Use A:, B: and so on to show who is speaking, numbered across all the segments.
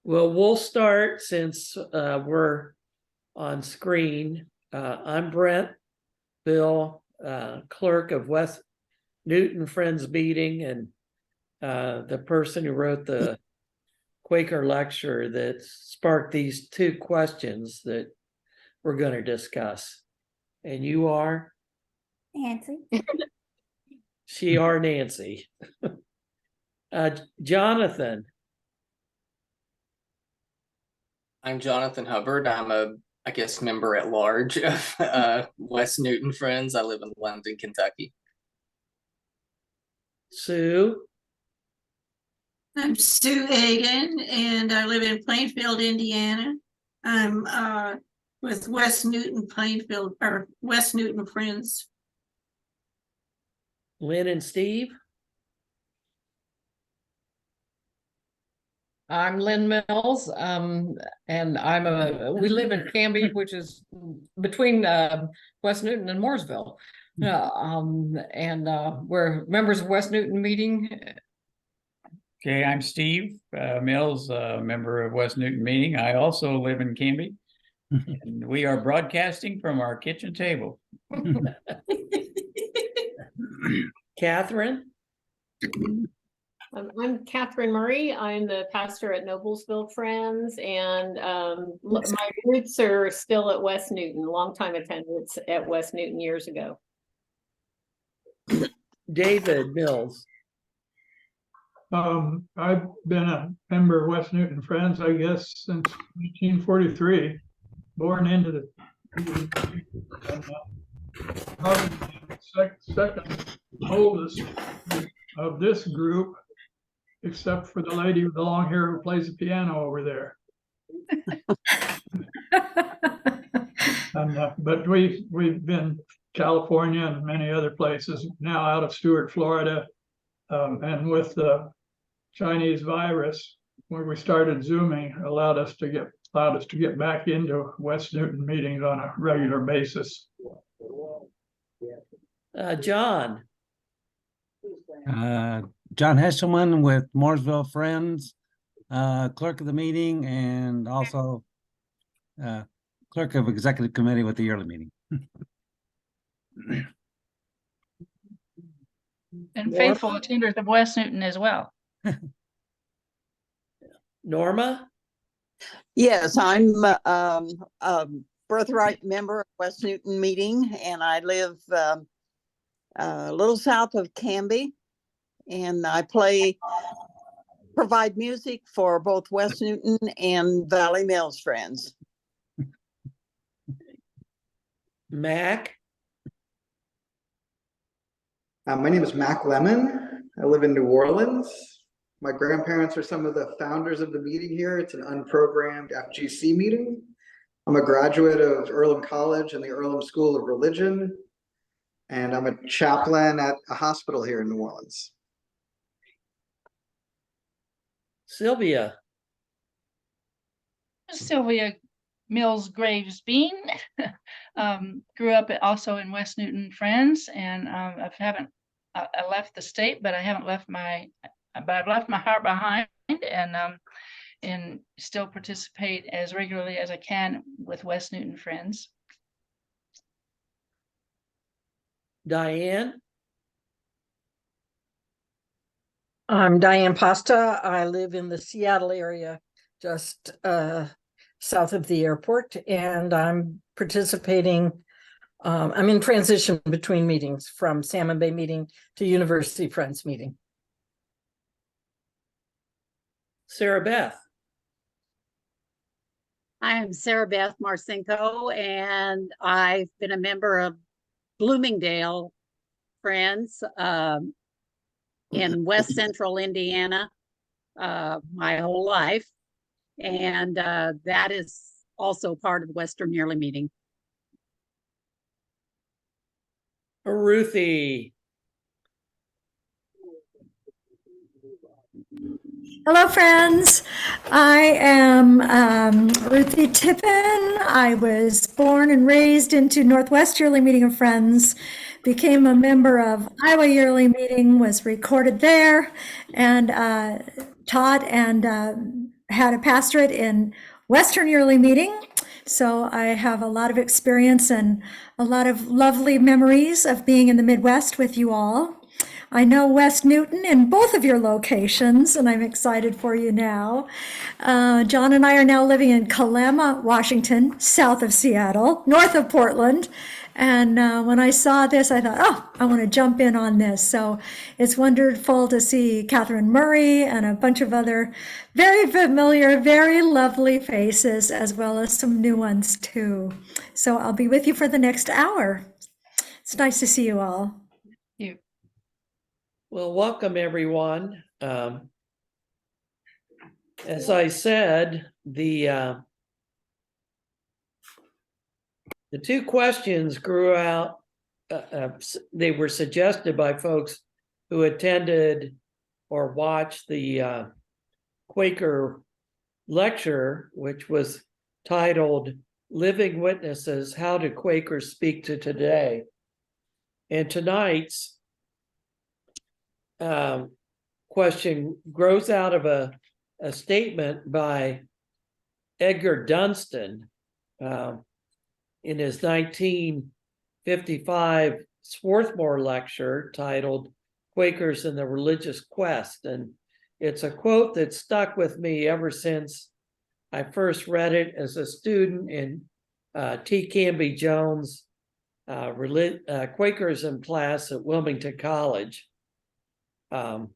A: Well, we'll start since we're on screen. I'm Brent, Bill, clerk of West Newton Friends Meeting, and the person who wrote the Quaker lecture that sparked these two questions that we're going to discuss. And you are?
B: Nancy.
A: She are Nancy. Jonathan.
C: I'm Jonathan Hubbard. I'm I guess, member at large of West Newton Friends. I live in London, Kentucky.
A: Sue.
D: I'm Sue Hagan, and I live in Plainfield, Indiana. I'm with West Newton Plainfield, or West Newton Friends.
A: Lynn and Steve.
E: I'm Lynn Mills, and we live in Canby, which is between West Newton and Mooresville. We're members of West Newton Meeting.
F: Okay, I'm Steve Mills, member of West Newton Meeting. I also live in Canby, and we are broadcasting from our kitchen table.
A: Catherine.
G: I'm Catherine Murray. I'm the pastor at Noblesville Friends, and my roots are still at West Newton, longtime attendance at West Newton years ago.
A: David Mills.
H: I've been a member of West Newton Friends, I guess, since 1943, born into the second oldest of this group, except for the lady with the long hair who plays the piano over there. But we've been California and many other places, now out of Stuart, Florida, and with the Chinese virus, when we started Zooming, allowed us to get back into West Newton meetings on a regular basis.
A: John.
I: John Hesselman with Mooresville Friends, clerk of the meeting, and also clerk of executive committee with the yearly meeting.
J: And faithful attenders of West Newton as well.
A: Norma.
K: Yes, I'm a birthright member of West Newton Meeting, and I live a little south of Canby, and I provide music for both West Newton and Valley Mills Friends.
A: Mac.
L: My name is Mac Lemon. I live in New Orleans. My grandparents are some of the founders of the meeting here. It's an unprogrammed FGC meeting. I'm a graduate of Earlham College and the Earlham School of Religion, and I'm a chaplain at a hospital here in New Orleans.
A: Sylvia.
J: Sylvia Mills Graves Bean. Grew up also in West Newton Friends, and I left the state, but I've left my heart behind, and still participate as regularly as I can with West Newton Friends.
A: Diane.
M: I'm Diane Pasta. I live in the Seattle area, just south of the airport, and I'm participating. I'm in transition between meetings from Salmon Bay meeting to University Friends meeting.
A: Sarah Beth.
B: I'm Sarah Beth Marcinko, and I've been a member of Bloomingdale Friends in West Central Indiana my whole life, and that is also part of Western Yearly Meeting.
A: Ruthie.
N: Hello, friends. I am Ruthie Tippin. I was born and raised into Northwest Yearly Meeting of Friends, became a member of Iowa Yearly Meeting, was recorded there, and taught and had a pastorate in Western Yearly Meeting. So I have a lot of experience and a lot of lovely memories of being in the Midwest with you all. I know West Newton in both of your locations, and I'm excited for you now. John and I are now living in Kalama, Washington, south of Seattle, north of Portland. And when I saw this, I thought, oh, I want to jump in on this. So it's wonderful to see Catherine Murray and a bunch of other very familiar, very lovely faces, as well as some new ones too. So I'll be with you for the next hour. It's nice to see you all.
J: You.
A: Well, welcome everyone. As I said, the two questions grew out. They were suggested by folks who attended or watched the Quaker lecture, which was titled "Living Witnesses: How Do Quakers Speak to Today?" And tonight's question grows out of a statement by Edgar Dunstan in his 1955 Swarthmore lecture titled "Quakers and the Religious Quest." And it's a quote that stuck with me ever since I first read it as a student in T. Canby Jones' Quakerism class at Wilmington College. And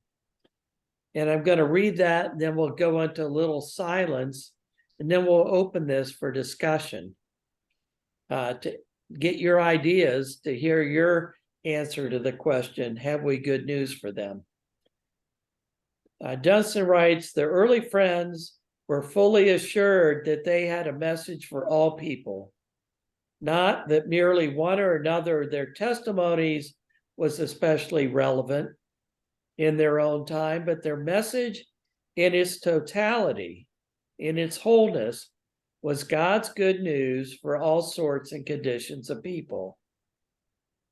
A: I'm going to read that, and then we'll go into a little silence, and then we'll open this for discussion to get your ideas, to hear your answer to the question, have we good news for them? Dunstan writes, the early friends were fully assured that they had a message for all people, not that merely one or another of their testimonies was especially relevant in their own time, but their message in its totality, in its wholeness, was God's good news for all sorts and conditions of people.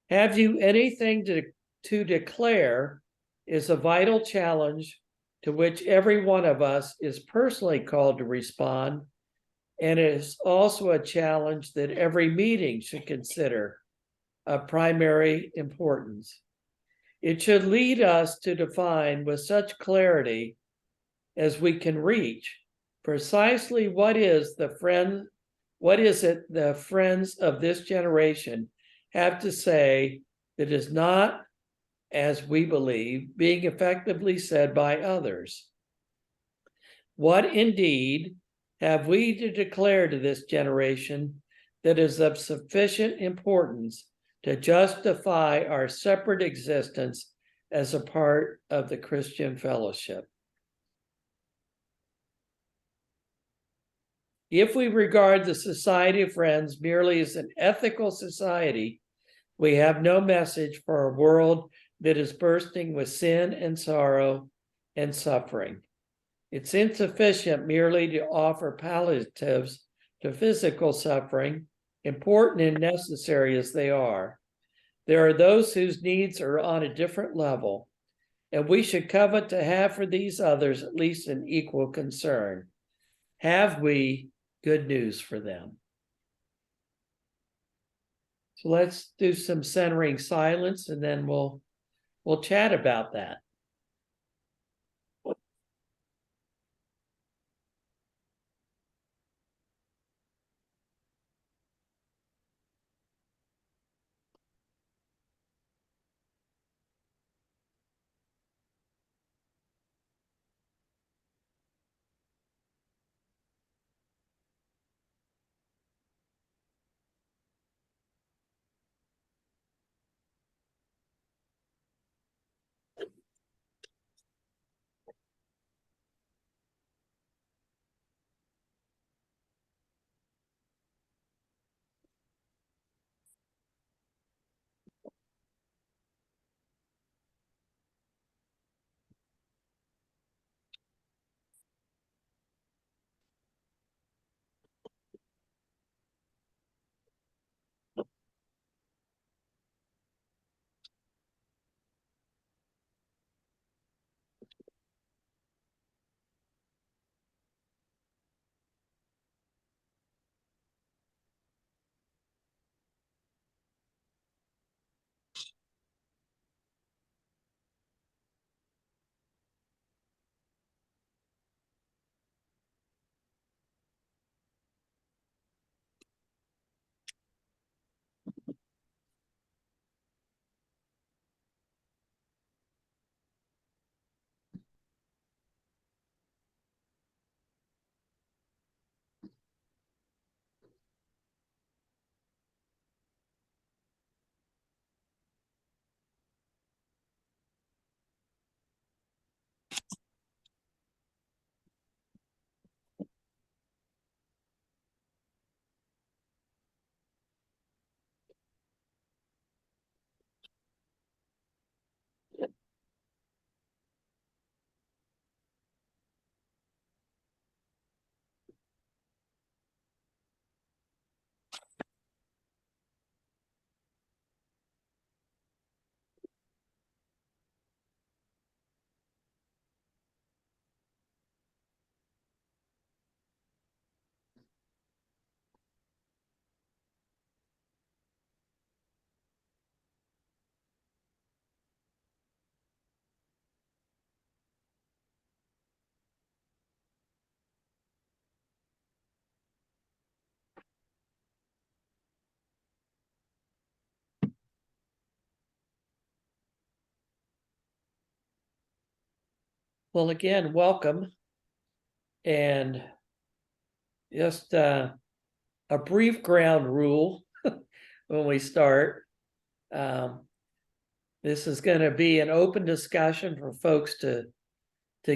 A: Have you anything to declare is a vital challenge to which every one of us is personally called to respond, and it is also a challenge that every meeting should consider of primary importance. It should lead us to define with such clarity as we can reach precisely what is it the friends of this generation have to say that is not, as we believe, being effectively said by others. What indeed have we to declare to this generation that is of sufficient importance to justify our separate existence as a part of the Christian fellowship? If we regard the Society of Friends merely as an ethical society, we have no message for a world that is bursting with sin and sorrow and suffering. It's insufficient merely to offer palliatives to physical suffering, important and necessary as they are. There are those whose needs are on a different level, and we should covet to have for these others at least an equal concern. Have we good news for them? So let's do some centering silence, and then we'll chat about that. Well, again, welcome. And just a brief ground rule when we start. This is going to be an open discussion for folks to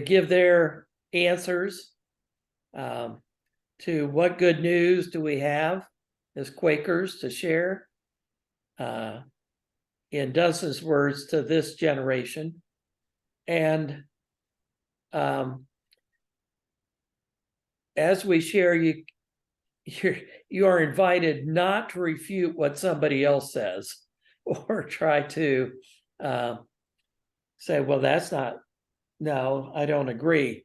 A: give their answers to what good news do we have as Quakers to share, in Dunstan's words, to this generation. And as we share, you are invited not to refute what somebody else says or try to say, well, that's not, no, I don't agree.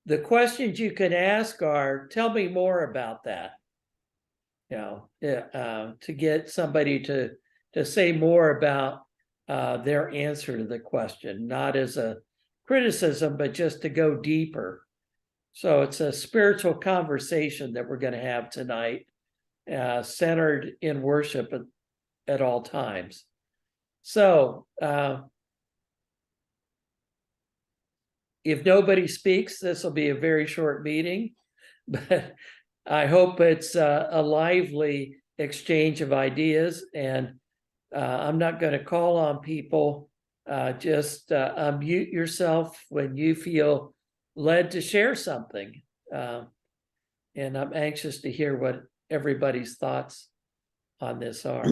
A: The questions you can ask are, tell me more about that. To get somebody to say more about their answer to the question, not as a criticism, but just to go deeper. So it's a spiritual conversation that we're going to have tonight, centered in worship at all times. So if nobody speaks, this will be a very short meeting, but I hope it's a lively exchange of ideas. And I'm not going to call on people. Just unmute yourself when you feel led to share something. And I'm anxious to hear what everybody's thoughts on this are.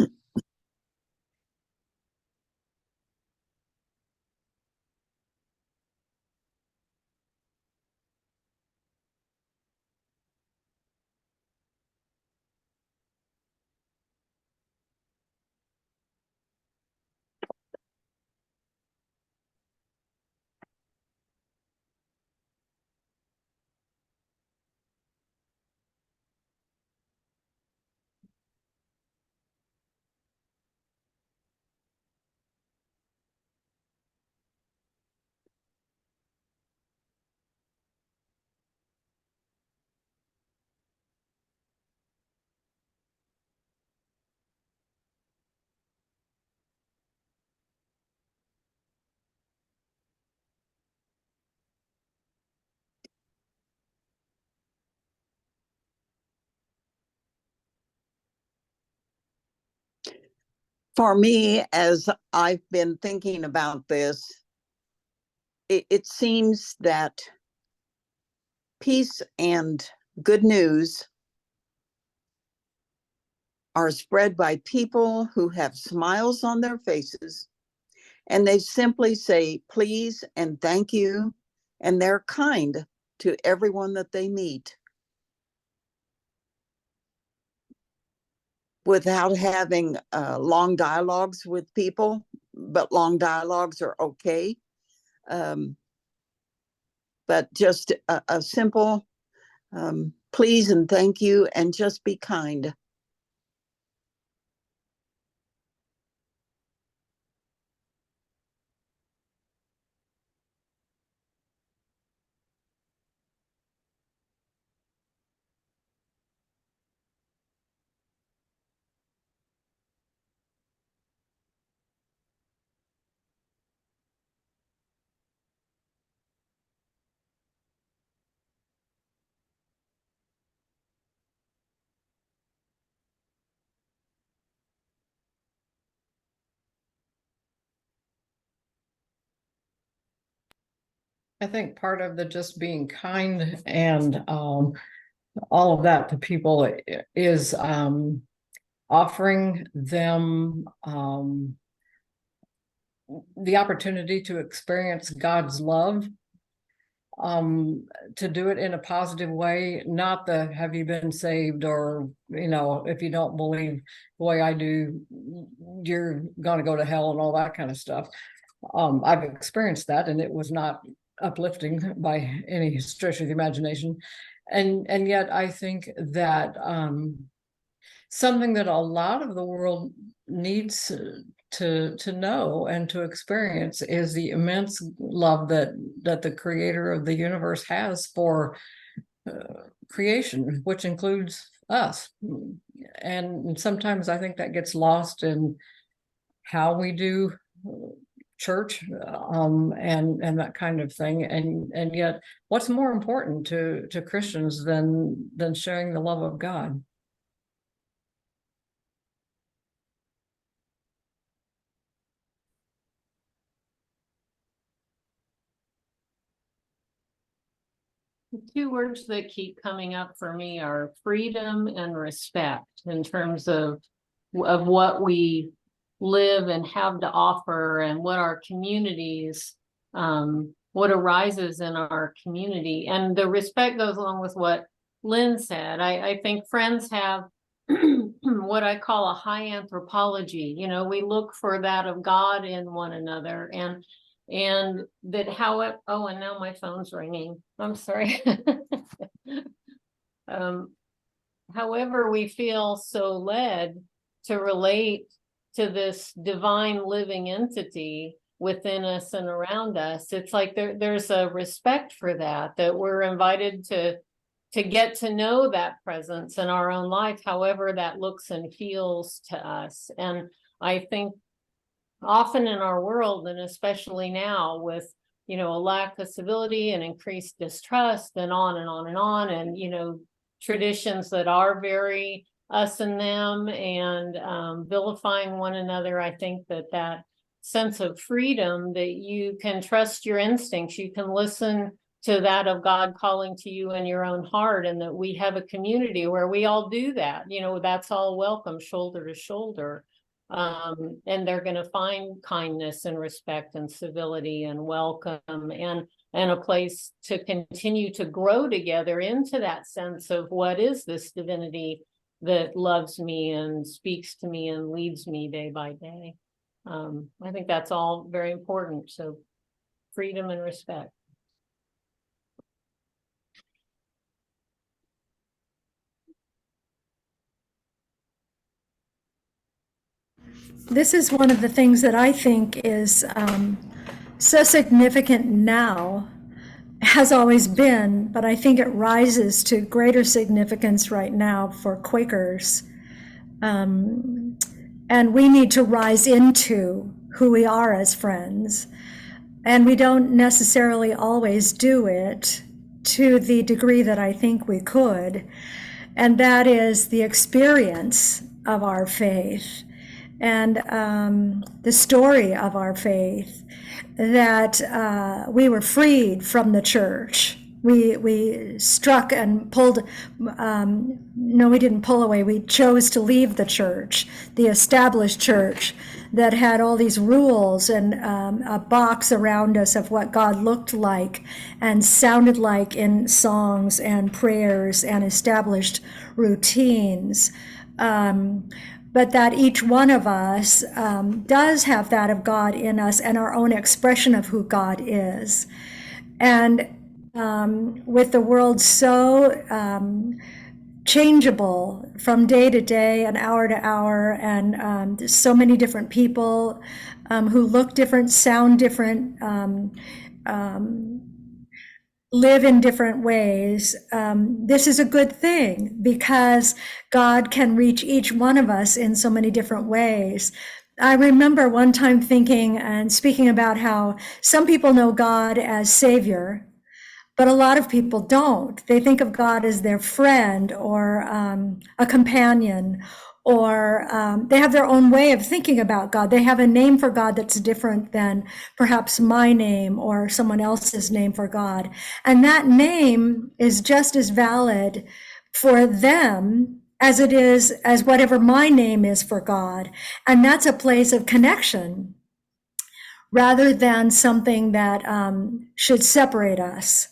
K: For me, as I've been thinking about this, it seems that peace and good news are spread by people who have smiles on their faces, and they simply say please and thank you, and they're kind to everyone that they meet, without having long dialogues with people, but long dialogues are okay. But just a simple please and thank you, and just be kind.
E: I think part of the just being kind and all of that to people is offering them the opportunity to experience God's love, to do it in a positive way, not the have you been saved, or if you don't believe the way I do, you're going to go to hell and all that kind of stuff. I've experienced that, and it was not uplifting by any stretch of the imagination. And yet I think that something that a lot of the world needs to know and to experience is the immense love that the creator of the universe has for creation, which includes us. And sometimes I think that gets lost in how we do church, and that kind of thing. And yet, what's more important to Christians than sharing the love of God?
G: The two words that keep coming up for me are freedom and respect in terms of what we live and have to offer and what our communities, what arises in our community. And the respect goes along with what Lynn said. I think Friends have what I call a high anthropology. You know, we look for that of God in one another, and that how it, oh, and now my phone's ringing. I'm sorry. However, we feel so led to relate to this divine living entity within us and around us. It's like there's a respect for that we're invited to get to know that presence in our own life, however that looks and feels to us. And I think often in our world, and especially now with, you know, a lack of civility and increased distrust and on and on and on, and, you know, traditions that are very us and them and vilifying one another, I think that sense of freedom, that you can trust your instincts, you can listen to that of God calling to you in your own heart, and that we have a community where we all do that. You know, that's all welcome, shoulder to shoulder. And they're going to find kindness and respect and civility and welcome and a place to continue to grow together into that sense of what is this divinity that loves me and speaks to me and leads me day by day. I think that's all very important. So freedom and respect.
N: This is one of the things that I think is so significant now, has always been, but I think it rises to greater significance right now for Quakers. And we need to rise into who we are as friends. And we don't necessarily always do it to the degree that I think we could. And that is the experience of our faith and the story of our faith, that we were freed from the church. We struck and pulled, no, we didn't pull away. We chose to leave the church, the established church that had all these rules and a box around us of what God looked like and sounded like in songs and prayers and established routines. But that each one of us does have that of God in us and our own expression of who God is. And with the world so changeable from day to day and hour to hour, and so many different people who look different, sound different, live in different ways, this is a good thing because God can reach each one of us in so many different ways. I remember one time thinking and speaking about how some people know God as Savior, but a lot of people don't. They think of God as their friend or a companion, or they have their own way of thinking about God. They have a name for God that's different than perhaps my name or someone else's name for God. And that name is just as valid for them as it is as whatever my name is for God. And that's a place of connection rather than something that should separate us.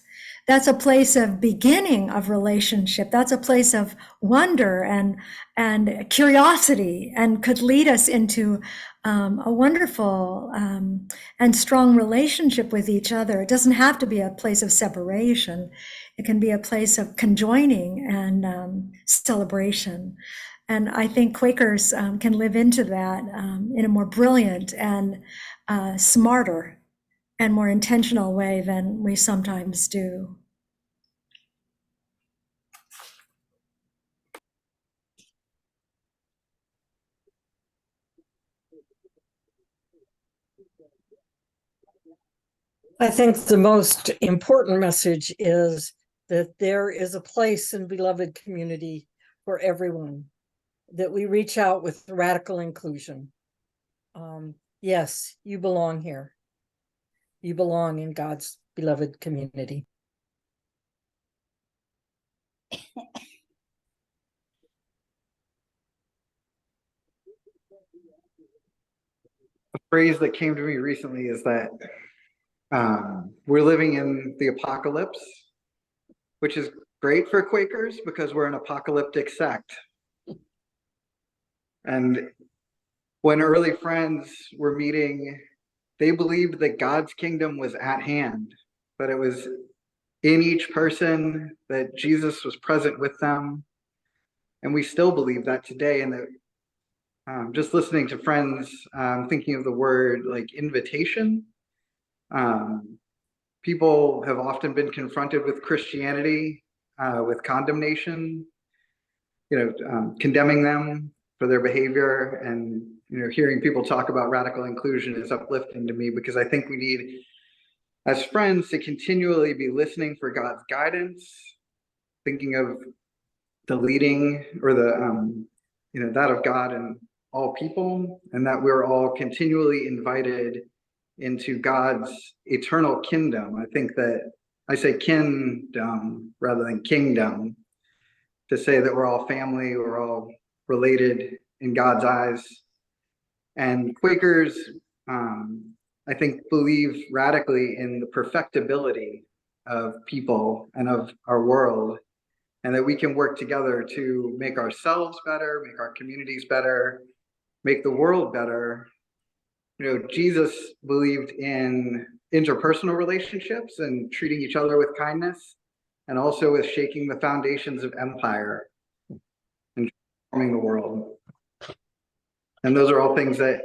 N: That's a place of beginning of relationship. That's a place of wonder and curiosity, and could lead us into a wonderful and strong relationship with each other. It doesn't have to be a place of separation. It can be a place of conjoining and celebration. And I think Quakers can live into that in a more brilliant and smarter and more intentional way than we sometimes do.
M: I think the most important message is that there is a place in beloved community for everyone, that we reach out with radical inclusion. Yes, you belong here. You belong in God's beloved community.
L: A phrase that came to me recently is that we're living in the apocalypse, which is great for Quakers because we're an apocalyptic sect. And when early friends were meeting, they believed that God's kingdom was at hand, that it was in each person, that Jesus was present with them. And we still believe that today. And that just listening to friends, thinking of the word like invitation. People have often been confronted with Christianity, with condemnation, condemning them for their behavior. And hearing people talk about radical inclusion is uplifting to me, because I think we need, as friends, to continually be listening for God's guidance, thinking of the leading or the that of God and all people, and that we're all continually invited into God's eternal kingdom. I think that I say kingdom rather than kingdom, to say that we're all family, we're all related in God's eyes. And Quakers, I think, believe radically in the perfectibility of people and of our world, and that we can work together to make ourselves better, make our communities better, make the world better. Jesus believed in interpersonal relationships and treating each other with kindness, and also with shaking the foundations of empire and transforming the world. And those are all things that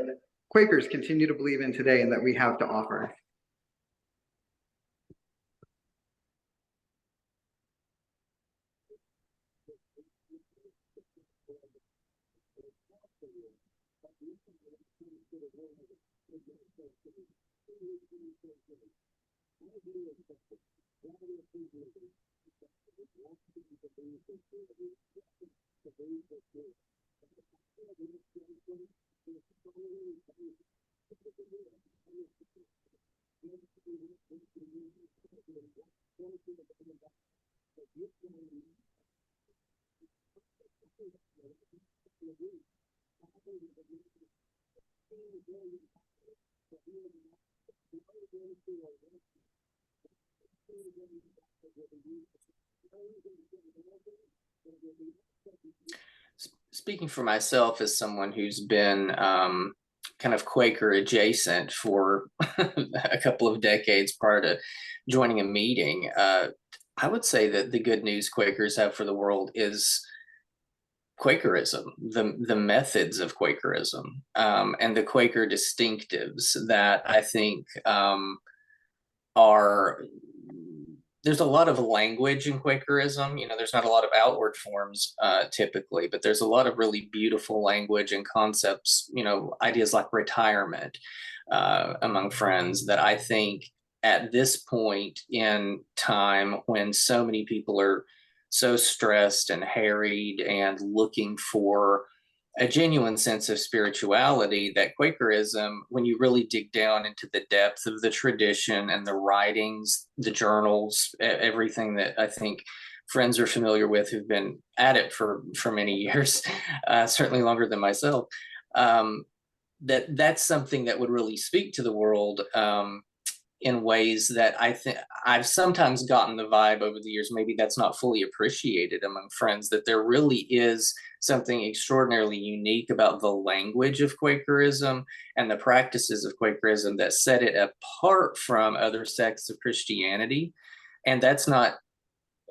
L: Quakers continue to believe in today and that we have to offer.
C: Speaking for myself as someone who's been kind of Quaker adjacent for a couple of decades prior to joining a meeting, I would say that the good news Quakers have for the world is Quakerism, the methods of Quakerism, and the Quaker distinctives that I think are, there's a lot of language in Quakerism. There's not a lot of outward forms typically, but there's a lot of really beautiful language and concepts, ideas like retirement among friends, that I think at this point in time, when so many people are so stressed and harried and looking for a genuine sense of spirituality, that Quakerism, when you really dig down into the depth of the tradition and the writings, the journals, everything that I think friends are familiar with who've been at it for many years, certainly longer than myself, that's something that would really speak to the world in ways that I think I've sometimes gotten the vibe over the years, maybe that's not fully appreciated among friends, that there really is something extraordinarily unique about the language of Quakerism and the practices of Quakerism that set it apart from other sects of Christianity. And that's not,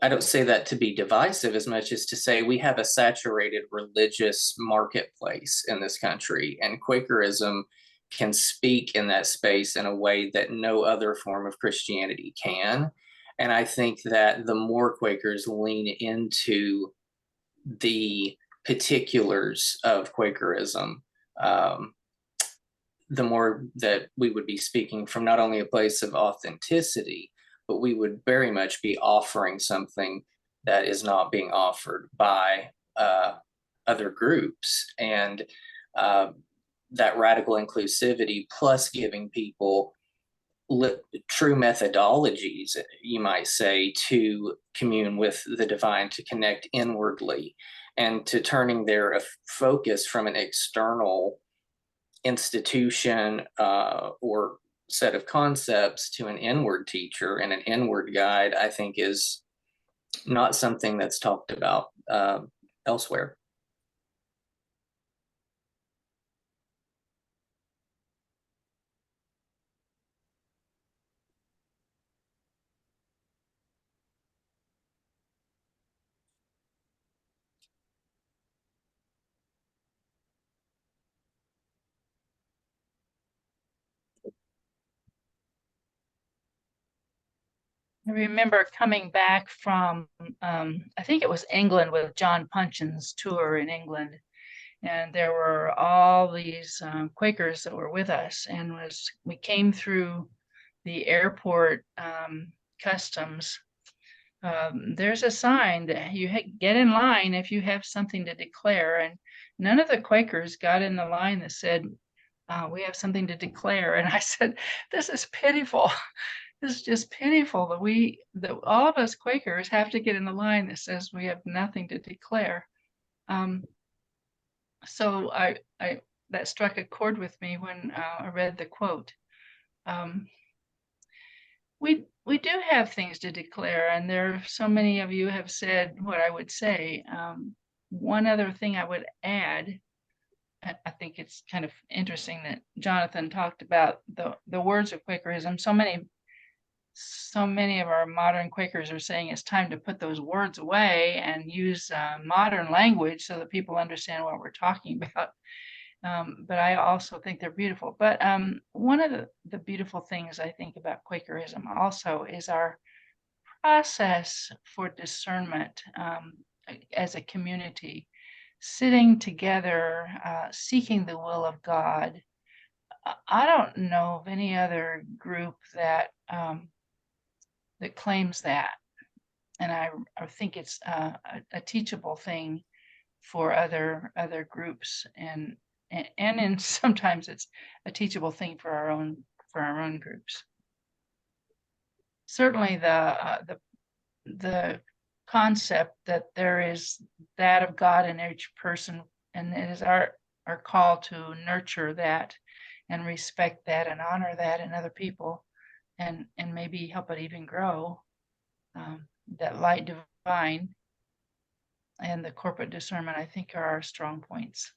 C: I don't say that to be divisive as much as to say we have a saturated religious marketplace in this country, and Quakerism can speak in that space in a way that no other form of Christianity can. And I think that the more Quakers lean into the particulars of Quakerism, the more that we would be speaking from not only a place of authenticity, but we would very much be offering something that is not being offered by other groups. And that radical inclusivity, plus giving people true methodologies, you might say, to commune with the divine, to connect inwardly, and to turning their focus from an external institution or set of concepts to an inward teacher and an inward guide, I think is not something that's talked about elsewhere.
J: I remember coming back from, I think it was England, with John Punchin's tour in England. And there were all these Quakers that were with us. And we came through the airport customs, there's a sign that you get in line if you have something to declare. And none of the Quakers got in the line that said, we have something to declare. And I said, this is pitiful. This is just pitiful that all of us Quakers have to get in the line that says we have nothing to declare. So that struck a chord with me when I read the quote. We do have things to declare, and there are so many of you have said what I would say. One other thing I would add, I think it's kind of interesting that Jonathan talked about the words of Quakerism. So many of our modern Quakers are saying it's time to put those words away and use modern language so that people understand what we're talking about. But I also think they're beautiful. But one of the beautiful things I think about Quakerism also is our process for discernment as a community, sitting together, seeking the will of God. I don't know of any other group that claims that. And I think it's a teachable thing for other groups, and sometimes it's a teachable thing for our own groups. Certainly the concept that there is that of God in each person, and it is our call to nurture that and respect that and honor that in other people, and maybe help it even grow. That light divine and the corporate discernment, I think, are our strong points.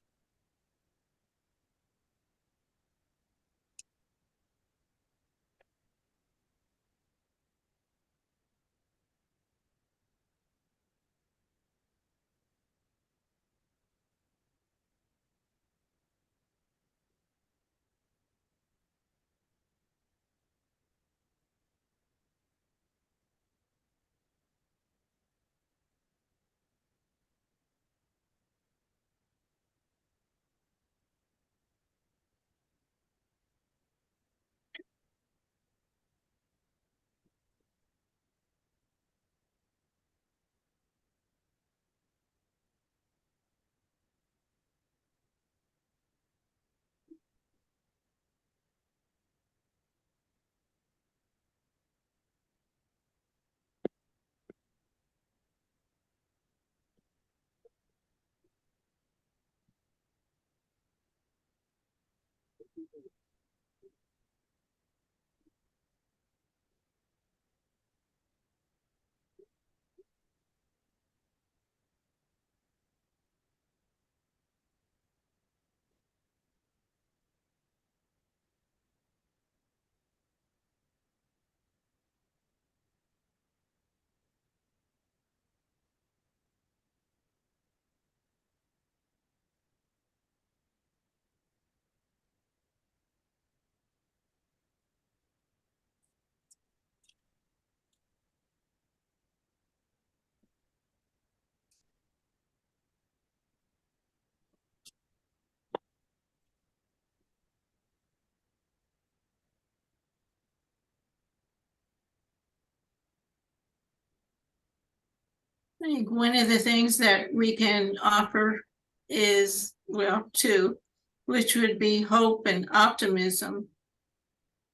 D: I think one of the things that we can offer is, well, two, which would be hope and optimism.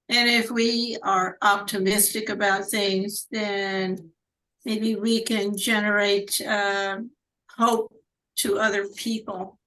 D: And if we are optimistic about things, then maybe we can generate hope to other people.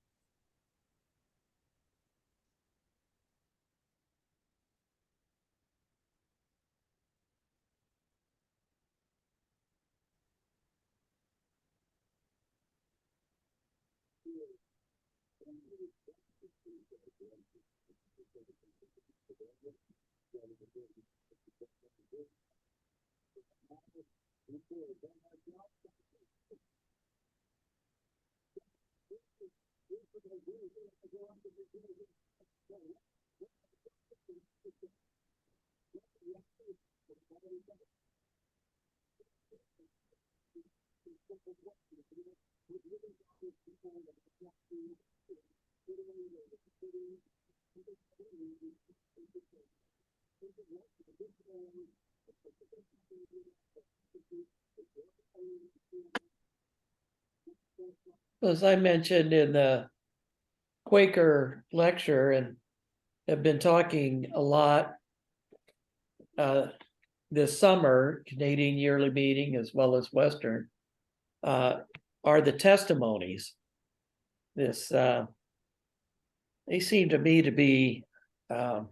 A: As I mentioned in the Quaker lecture, and have been talking a lot this summer, Canadian yearly meeting as well as Western, are the testimonies. This they seem to me to be how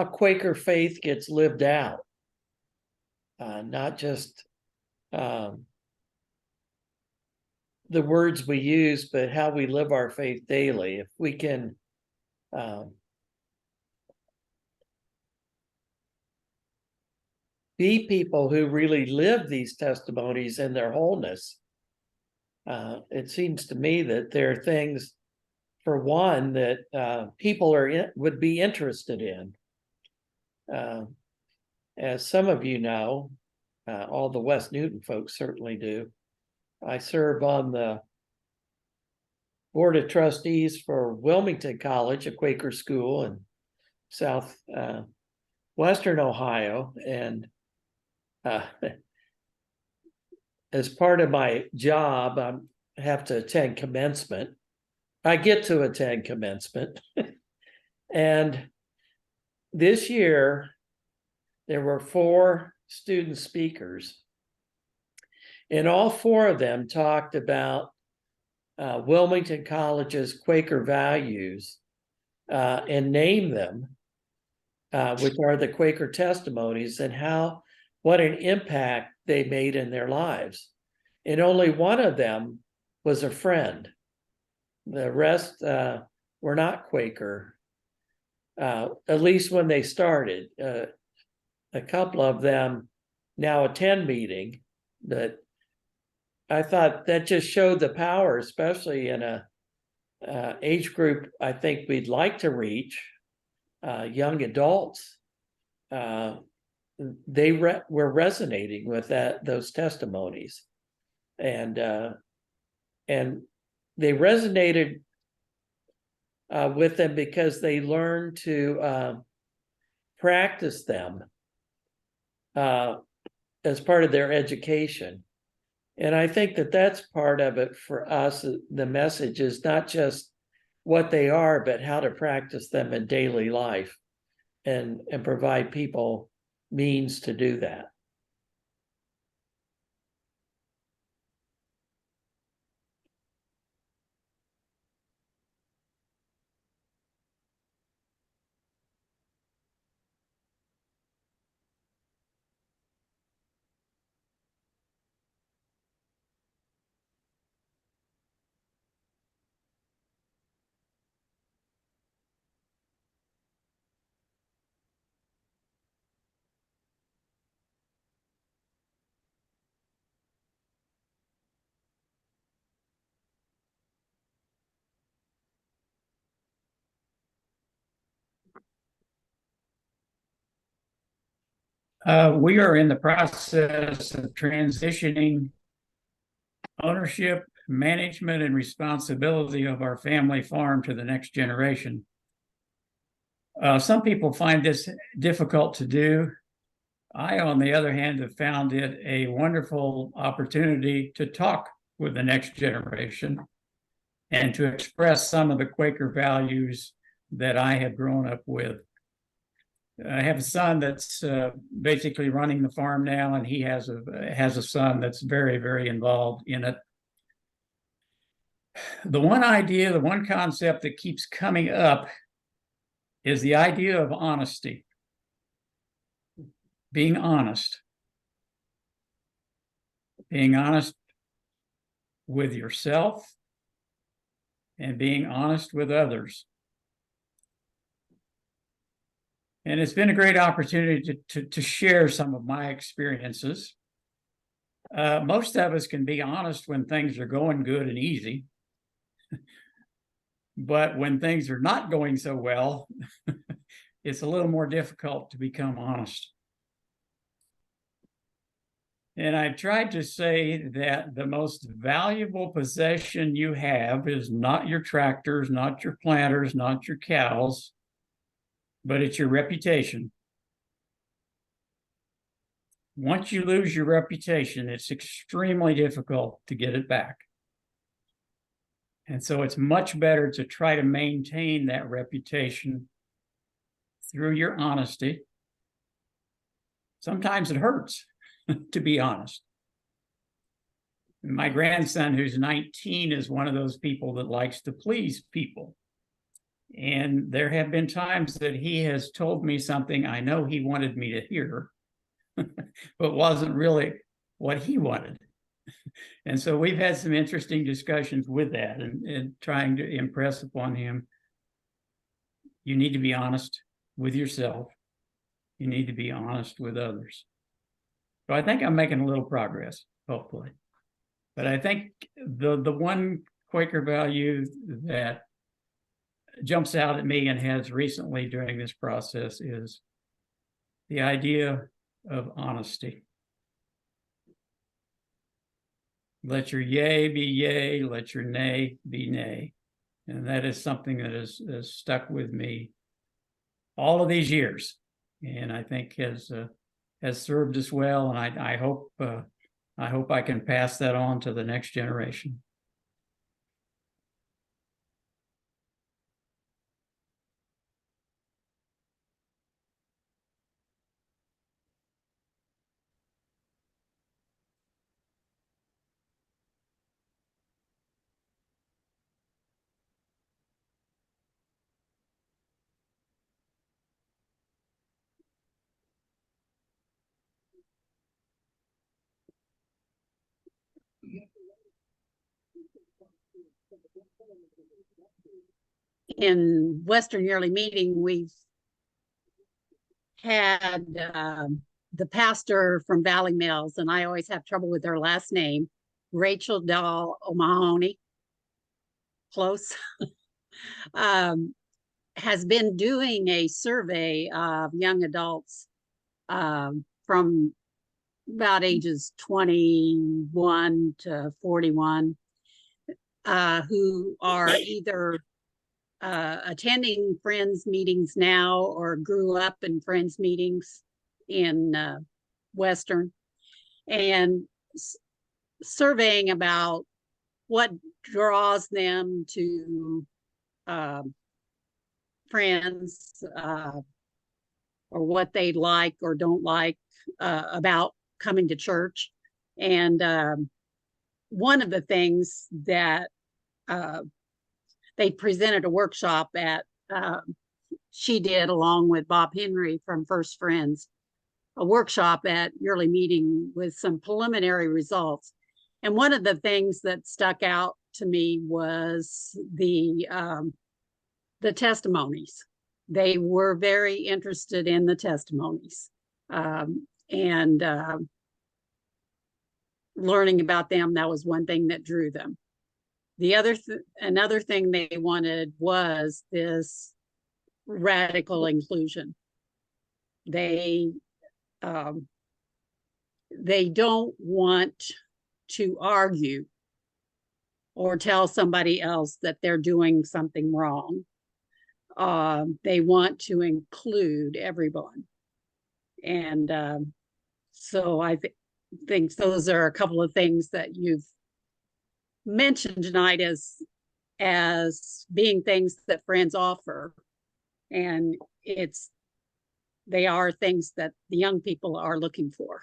A: Quaker faith gets lived out, not just the words we use, but how we live our faith daily. If we can be people who really live these testimonies in their wholeness, it seems to me that there are things, for one, that people would be interested in. As some of you know, all the West Newton folks certainly do, I serve on the Board of Trustees for Wilmington College, a Quaker school in Western Ohio. And as part of my job, I have to attend commencement. I get to attend commencement. And this year, there were 4 student speakers. And all 4 of them talked about Wilmington College's Quaker values and named them, which are the Quaker testimonies, and what an impact they made in their lives. And only one of them was a friend. The rest were not Quaker, at least when they started. A couple of them now attend meeting, but I thought that just showed the power, especially in a age group I think we'd like to reach, young adults. They were resonating with those testimonies, and they resonated with them because they learned to practice them as part of their education. And I think that that's part of it for us. The message is not just what they are, but how to practice them in daily life and provide people means to do that.
F: We are in the process of transitioning ownership, management, and responsibility of our family farm to the next generation. Some people find this difficult to do, I, on the other hand, have found it a wonderful opportunity to talk with the next generation and to express some of the Quaker values that I have grown up with. I have a son that's basically running the farm now, and he has a son that's very, very involved in it. The one idea, the one concept that keeps coming up is the idea of honesty. Being honest. Being honest with yourself and being honest with others. And it's been a great opportunity to share some of my experiences. Most of us can be honest when things are going good and easy. But when things are not going so well, it's a little more difficult to become honest. And I tried to say that the most valuable possession you have is not your tractors, not your planters, not your cows, but it's your reputation. Once you lose your reputation, it's extremely difficult to get it back. And so it's much better to try to maintain that reputation through your honesty. Sometimes it hurts, to be honest. My grandson, who's 19, is one of those people that likes to please people. And there have been times that he has told me something I know he wanted me to hear, but wasn't really what he wanted. And so we've had some interesting discussions with that and trying to impress upon him, you need to be honest with yourself. You need to be honest with others. So I think I'm making a little progress, hopefully. But I think the one Quaker value that jumps out at me and has recently during this process is the idea of honesty. Let your yea be yea, let your nay be nay. And that is something that has stuck with me all of these years, and I think has served us well. And I hope I can pass that on to the next generation.
B: In Western Yearly Meeting, we've had the pastor from Valley Mills, and I always have trouble with her last name, Rachel Dahl O'Mahony, close, has been doing a survey of young adults from about ages 21 to 41 who are either attending Friends meetings now or grew up in Friends meetings in Western, and surveying about what draws them to Friends, or what they like or don't like about coming to church. And one of the things that they presented a workshop at, she did along with Bob Henry from First Friends, a workshop at Yearly Meeting with some preliminary results. And one of the things that stuck out to me was the testimonies. They were very interested in the testimonies, and learning about them. That was one thing that drew them. The another thing they wanted was this radical inclusion. They don't want to argue or tell somebody else that they're doing something wrong. They want to include everyone. And So I think those are a couple of things that you've mentioned tonight as being things that Friends offer. And they are things that the young people are looking for.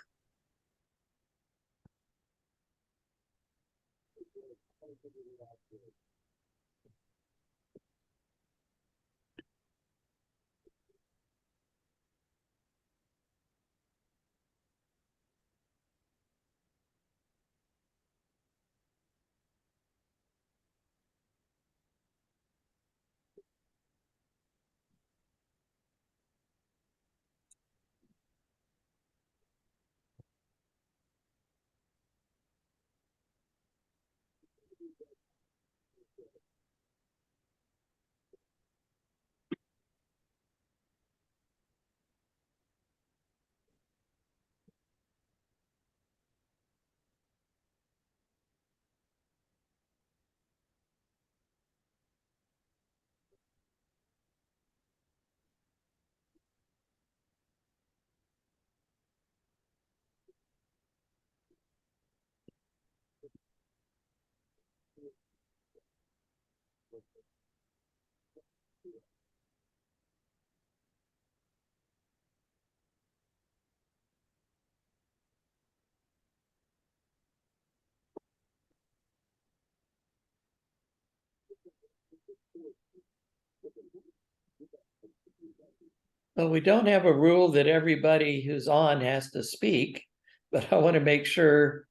A: Well, we don't have a rule that everybody who's on has to speak, but I want to make sure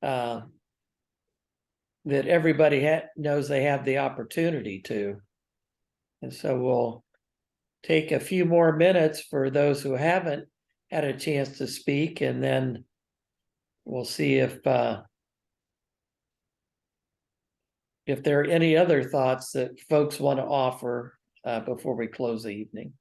A: that everybody knows they have the opportunity to. And so we'll take a few more minutes for those who haven't had a chance to speak, and then we'll see if there are any other thoughts that folks want to offer before we close the evening.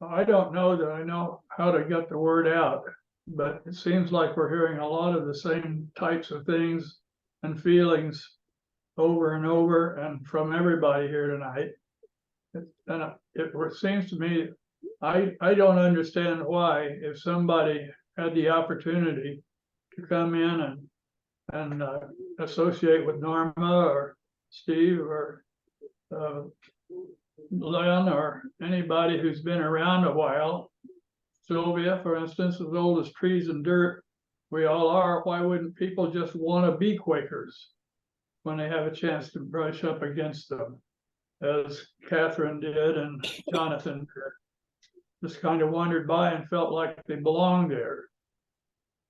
H: I don't know that I know how to get the word out, but it seems like we're hearing a lot of the same types of things and feelings over and over and from everybody here tonight. And it seems to me, I don't understand why, if somebody had the opportunity to come in and associate with Norma or Steve or Len or anybody who's been around a while, Sylvia, for instance, as old as trees and dirt, we all are. Why wouldn't people just want to be Quakers when they have a chance to brush up against them, as Catherine did and Jonathan did? Just kind of wandered by and felt like they belonged there.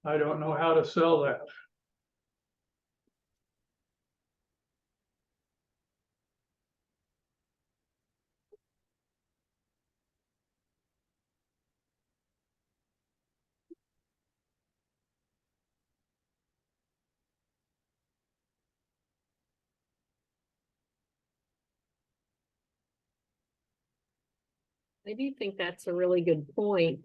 H: I don't know how to sell that.
G: I do think that's a really good point.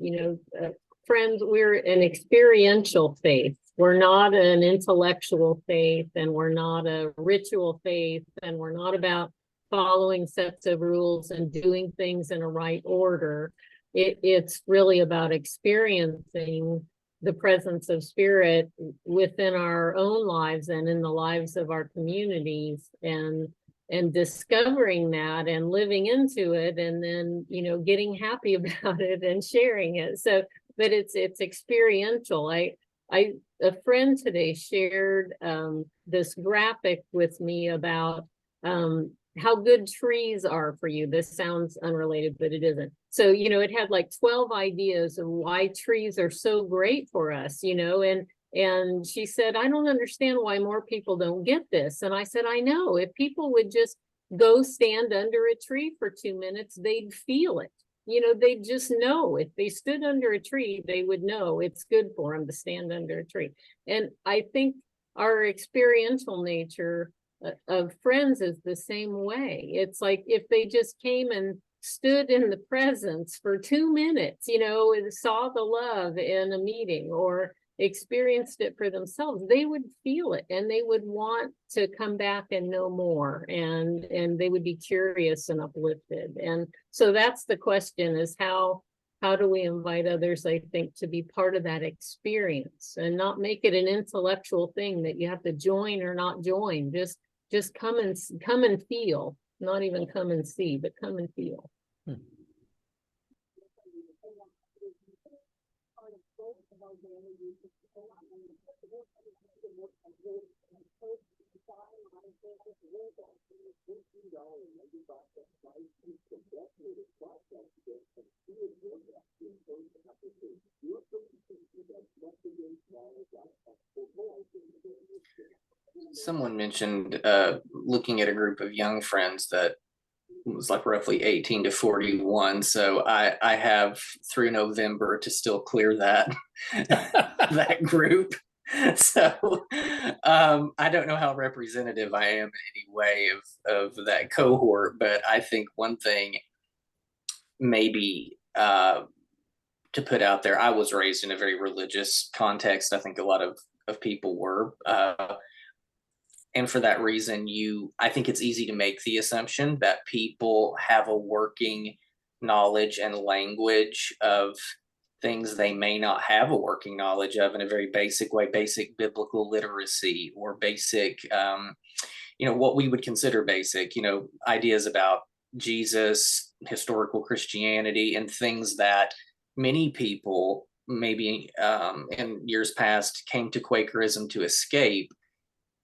G: Friends, we're an experiential faith. We're not an intellectual faith, and we're not a ritual faith, and we're not about following sets of rules and doing things in a right order. It's really about experiencing the presence of spirit within our own lives and in the lives of our communities, and discovering that and living into it, and then getting happy about it and sharing it. So, but it's experiential. A friend today shared this graphic with me about how good trees are for you. This sounds unrelated, but it isn't. So, it had like 12 ideas of why trees are so great for us, and she said, I don't understand why more people don't get this. And I said, I know, if people would just go stand under a tree for 2 minutes, they'd feel it. They'd just know. If they stood under a tree, they would know it's good for them to stand under a tree. And I think our experiential nature of Friends is the same way. It's like if they just came and stood in the presence for 2 minutes, and saw the love in a meeting, or experienced it for themselves, they would feel it and they would want to come back and know more, and they would be curious and uplifted. And so that's the question, is how do we invite others, I think, to be part of that experience and not make it an intellectual thing that you have to join or not join. Just come and feel, not even come and see, but come and feel.
C: Someone mentioned looking at a group of young friends that was like roughly 18 to 41. So I have through November to still clear that that group. So I don't know how representative I am in any way of that cohort, but I think one thing maybe to put out there, I was raised in a very religious context. I think a lot of people were. And for that reason, I think it's easy to make the assumption that people have a working knowledge and language of things they may not have a working knowledge of in a very basic way, basic biblical literacy, or basic, what we would consider basic, ideas about Jesus, historical Christianity, and things that many people maybe in years past came to Quakerism to escape.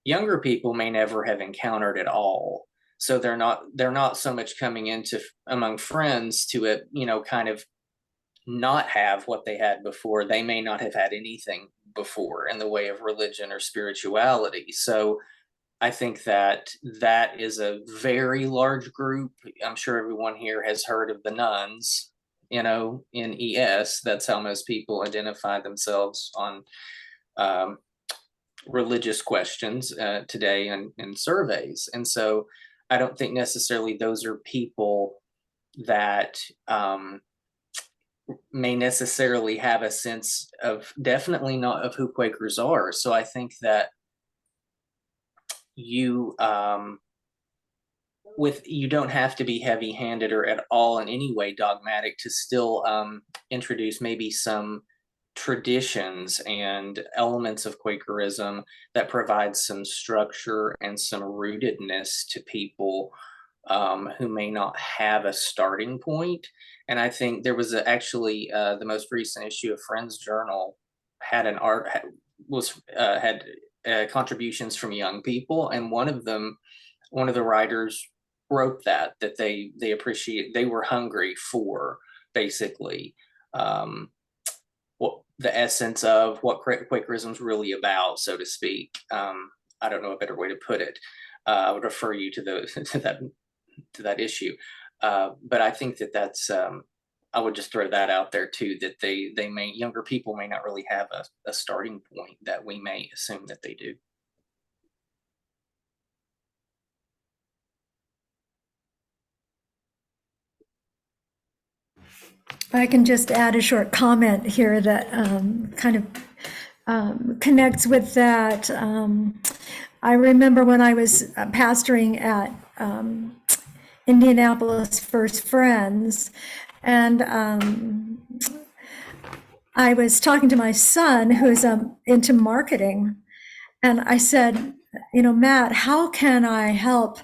C: Younger people may never have encountered at all. So they're not so much coming into among friends to it, kind of not have what they had before. They may not have had anything before in the way of religion or spirituality. So I think that is a very large group. I'm sure everyone here has heard of the nuns, in ES. That's how most people identify themselves on religious questions today in surveys. And so I don't think necessarily those are people that may necessarily have a sense of, definitely not of who Quakers are. So I think that you don't have to be heavy-handed or at all in any way dogmatic to still introduce maybe some traditions and elements of Quakerism that provide some structure and some rootedness to people who may not have a starting point. And I think there was actually the most recent issue of Friends Journal had contributions from young people, and one of the writers wrote that they were hungry for basically what the essence of what Quakerism is really about, so to speak. I don't know a better way to put it. I would refer you to that issue. But I think that's I would just throw that out there too, that younger people may not really have a starting point that we may assume that they do.
N: I can just add a short comment here that kind of connects with that. I remember when I was pastoring at Indianapolis First Friends, and I was talking to my son who's into marketing, and I said, Matt, how can I help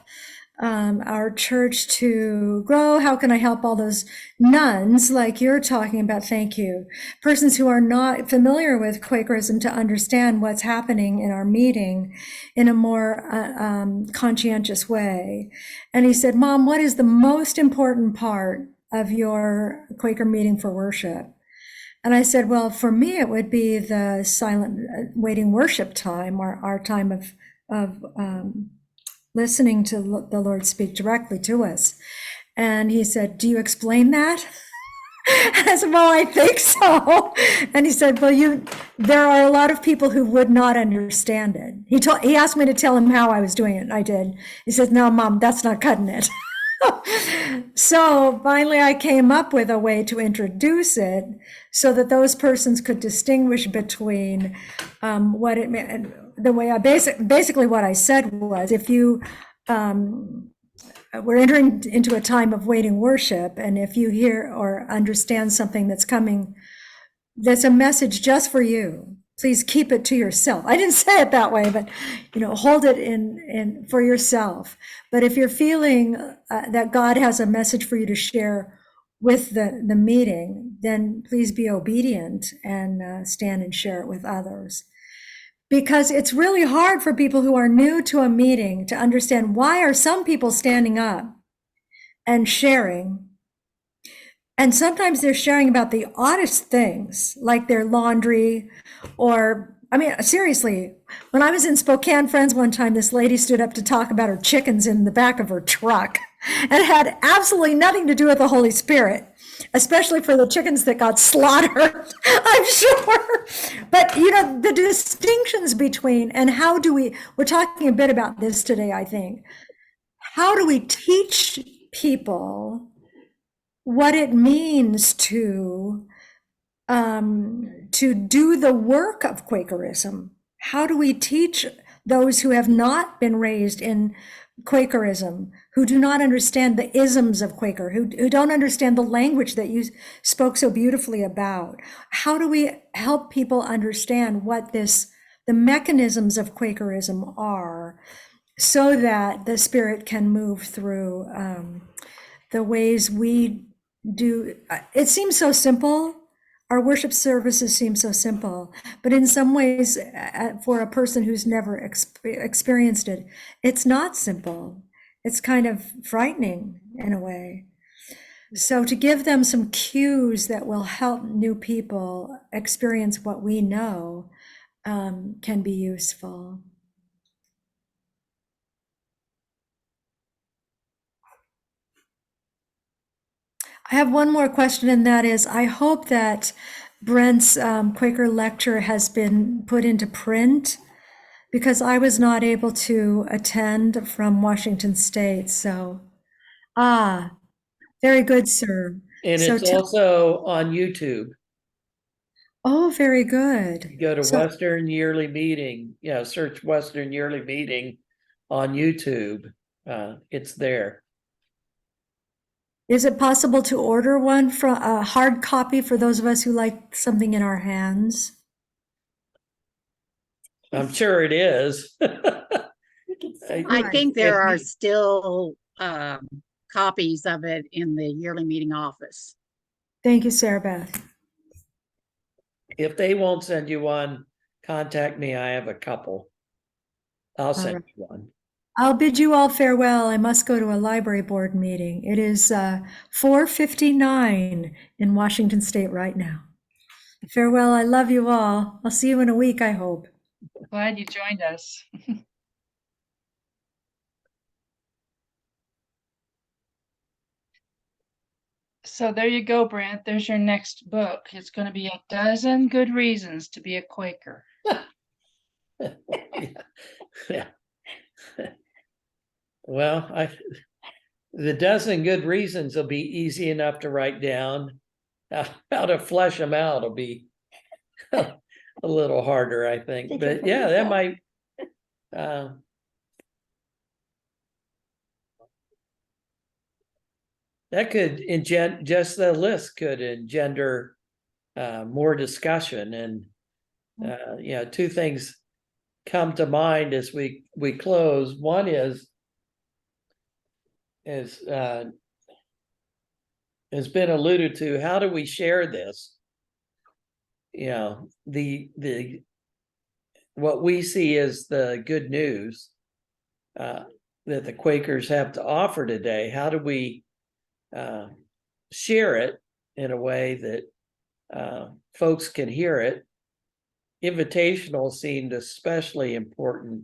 N: our church to grow? How can I help all those nuns like you're talking about? Thank you. Persons who are not familiar with Quakerism to understand what's happening in our meeting in a more conscientious way. And he said, Mom, what is the most important part of your Quaker meeting for worship? And I said, well, for me, it would be the silent waiting worship time, or our time of listening to the Lord speak directly to us. And he said, do you explain that? I said, well, I think so. And he said, well, there are a lot of people who would not understand it. He asked me to tell him how I was doing it, and I did. He said, no, Mom, that's not cutting it. So finally, I came up with a way to introduce it so that those persons could distinguish between what it meant. The way I basically what I said was, if you we're entering into a time of waiting worship, and if you hear or understand something that's coming, that's a message just for you, please keep it to yourself. I didn't say it that way, but hold it in for yourself. But if you're feeling that God has a message for you to share with the meeting, then please be obedient and stand and share it with others. Because it's really hard for people who are new to a meeting to understand, why are some people standing up and sharing? And sometimes they're sharing about the oddest things, like their laundry, or, I mean, seriously, when I was in Spokane Friends one time, this lady stood up to talk about her chickens in the back of her truck, and it had absolutely nothing to do with the Holy Spirit, especially for the chickens that got slaughtered, I'm sure. But, the distinctions between, and how do we're talking a bit about this today, I think. How do we teach people what it means to do the work of Quakerism? How do we teach those who have not been raised in Quakerism, who do not understand the isms of Quaker, who don't understand the language that you spoke so beautifully about? How do we help people understand what the mechanisms of Quakerism are, so that the Spirit can move through the ways we do? It seems so simple. Our worship services seem so simple, but in some ways, for a person who's never experienced it, it's not simple. It's kind of frightening in a way. So to give them some cues that will help new people experience what we know can be useful. I have one more question, and that is, I hope that Brent's Quaker lecture has been put into print, because I was not able to attend from Washington State. So, very good, sir.
A: And
N: So
A: it's also on YouTube.
N: Oh, very good.
A: You go to
N: So-
A: Western Yearly Meeting, search Western Yearly Meeting on YouTube. It's there.
N: Is it possible to order one from a hard copy for those of us who like something in our hands?
A: I'm sure it is.
B: I think there are still copies of it in the yearly meeting office.
N: Thank you, Sarah Beth.
A: If they won't send you one, contact me. I have a couple. I'll send you one.
N: I'll bid you all farewell. I must go to a library board meeting. It is 4:59 in Washington State right now. Farewell. I love you all. I'll see you in a week, I hope.
J: Glad you joined us. So there you go, Brent. There's your next book. It's going to be 12 Good Reasons to be a Quaker.
A: Yeah. Well, the 12 good reasons will be easy enough to write down. How to flesh them out will be a little harder, I think. But yeah, that might. That could just the list could engender more discussion, and two things come to mind as we close. One is has been alluded to. How do we share this? The what we see is the good news that the Quakers have to offer today. How do we share it in a way that folks can hear it? Invitational seemed especially important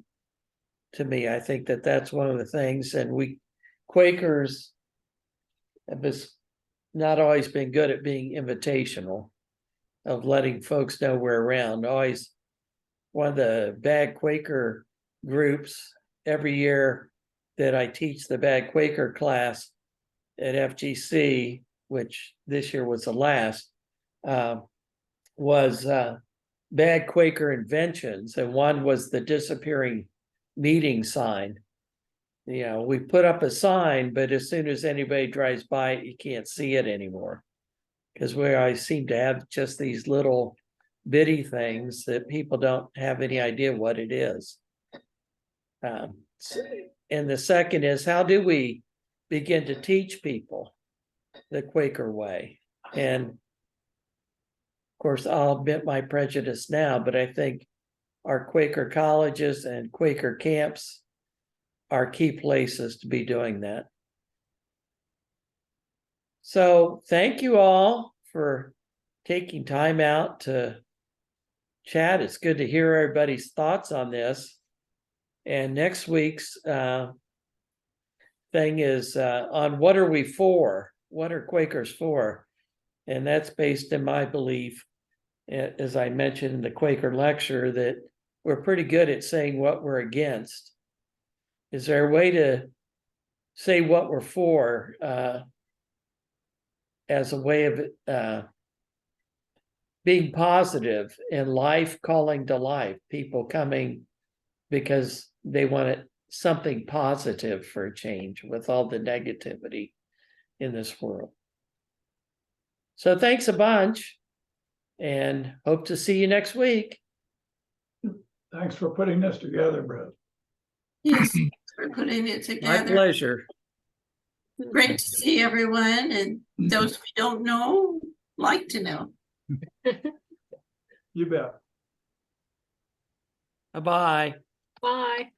A: to me. I think that's one of the things, and we Quakers have not always been good at being invitational, of letting folks know we're around. Always one of the Bad Quaker groups every year that I teach the Bad Quaker class, at FGC, which this year was the last, was bad Quaker inventions, and one was the disappearing meeting sign. You know, we put up a sign, but as soon as anybody drives by it, you can't see it anymore. Because we always seem to have just these little bitty things that people don't have any idea what it is. And the second is, how do we begin to teach people the Quaker way? And of course, I'll admit my prejudice now, but I think our Quaker colleges and Quaker camps are key places to be doing that. So thank you all for taking time out to chat. It's good to hear everybody's thoughts on this. And next week's thing is on what are we for? What are Quakers for? And that's based in my belief, as I mentioned in the Quaker lecture, that we're pretty good at saying what we're against. Is there a way to say what we're for as a way of being positive in life, calling to life, people coming because they want something positive for a change with all the negativity in this world? So thanks a bunch and hope to see you next week.
H: Thanks for putting this together, Brent.
D: Yes, thanks for putting it
A: My
D: together.
A: pleasure.
D: Great to see everyone, and those we don't know, like to know.
H: You bet.
A: Bye-bye.
G: Bye.